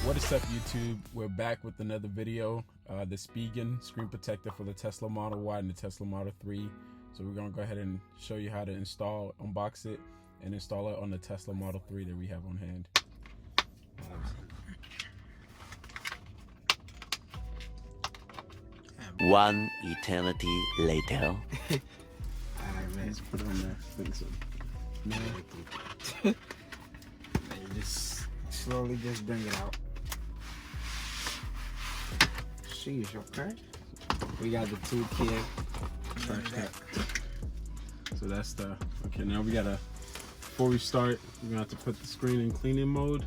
What is up, YouTube? We're back with another video. The Spigen screen protector for the Tesla Model Y and the Tesla Model 3. So we're gonna go ahead and show you how to unbox it and install it on the Tesla Model 3 that we have on hand. One eternity later. Alright, man, let's put it on there. Think so. No. You just slowly just bring it out. Sheesh, okay. We got the 2 kit. So that's the, okay, now we gotta, before we start, we're gonna have to put the screen in cleaning mode.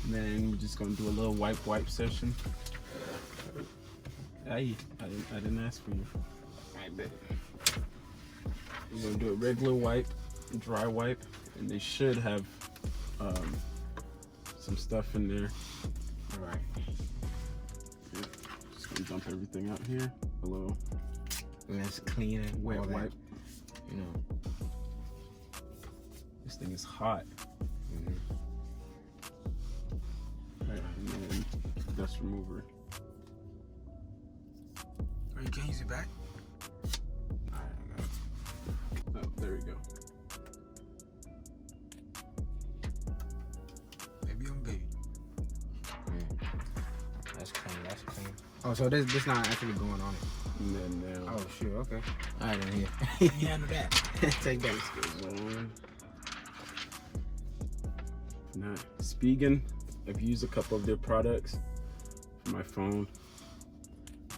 And then we're just gonna do a little wipe session. Hey, I didn't ask for you. I bet. We're gonna do a regular wipe, dry wipe, and they should have some stuff in there. All right. Yeah. Just gonna dump everything out here. A little Let's clean it. wet all wipe. That, you know. This thing is hot. Right, and then dust remover. Oh, you can't use it back? Alright, I got it. Oh, there we go. Baby on baby. That's clean, that's clean. Oh, so this not actually going on it. And then now. Oh, sure, okay. Alright, then here. You handle that. Take that. This goes on. Now, Spigen, I've used a couple of their products for my phone.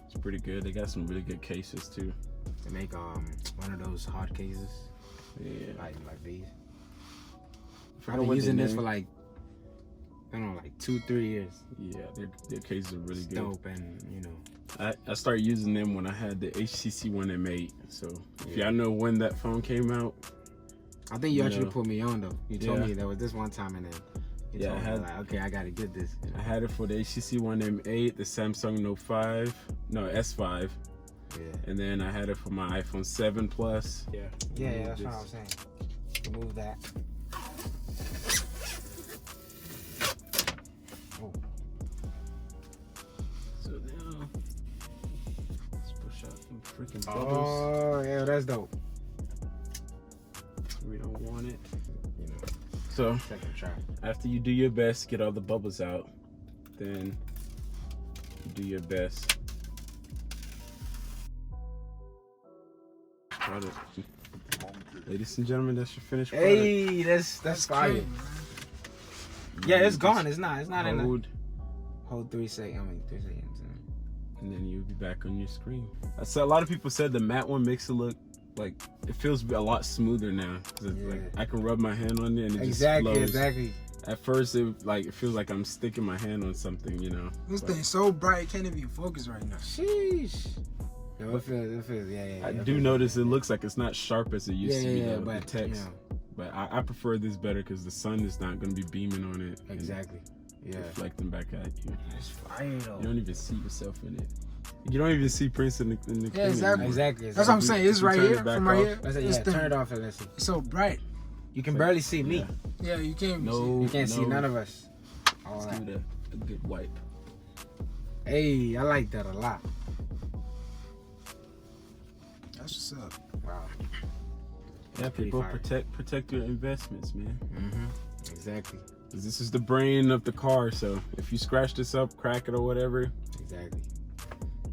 It's pretty good. They got some really good cases too. To make one of those hard cases. Yeah. Like these. I I've been using this for like, I don't know, like 2-3 years. Yeah, their cases are really good. Dope, and you know. I started using them when I had the HTC One M8. So if y'all know when that phone came out. I think you actually put me on though. You told Yeah. me there was this one time, and then you told me like, okay, I gotta get this. I had it for the HTC One M8, the Samsung Note 5, no S5, Yeah. and then I had it for my iPhone 7 Plus. Yeah. Yeah, that's what I was saying. Remove that. Oh. So now let's push out some freaking bubbles. Oh, yeah, that's dope. We don't want it. You know, So second try. after you do your best, get all the bubbles out, then you do your best. Got it. Ladies and gentlemen, that's your finished product. Hey, that's fire. Crazy, Yeah, it's gone. It's not in the Hold, 3 seconds. 3 seconds. and then you'll be back on your screen. So a lot of people said the matte one makes it look like it feels a lot smoother now. 'Cause it's like I can rub my hand on it and it just flows. Exactly. At first, it feels like I'm sticking my hand on something, you know. This thing's so bright, can't even focus right now. Sheesh. No, it feels, yeah. I do notice it looks like it's not sharp as it used to be, though, but the text. you know, But I prefer this better because the sun is not going to be beaming on it. and exactly. Yeah. reflecting back at you. It's fire though. You don't even see yourself in it. You don't even see Prince in the cleaning exactly. room. Exactly. That's what I'm saying. It's right turn here, it back from right off. here. I said, This yeah, thing, turn it off and let's see. it's so bright. You can barely see me. Yeah, you can't. No, You can't see no. none of us. All Let's that. give it a good wipe. Hey, I like that a lot. That's what's up. Wow. Yeah, pretty people, fire. protect your investments, man. Exactly. 'Cause this is the brain of the car, so if you scratch this up, crack it or whatever, Exactly.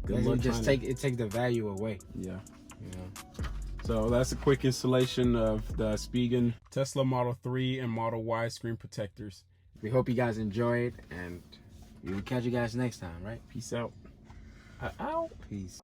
good You luck just trying take the value away. Yeah. You know. So that's a quick installation of the Spigen Tesla Model 3 and Model Y screen protectors. We hope you guys enjoyed, and we will catch you guys next time, right? Peace out. Out. Peace.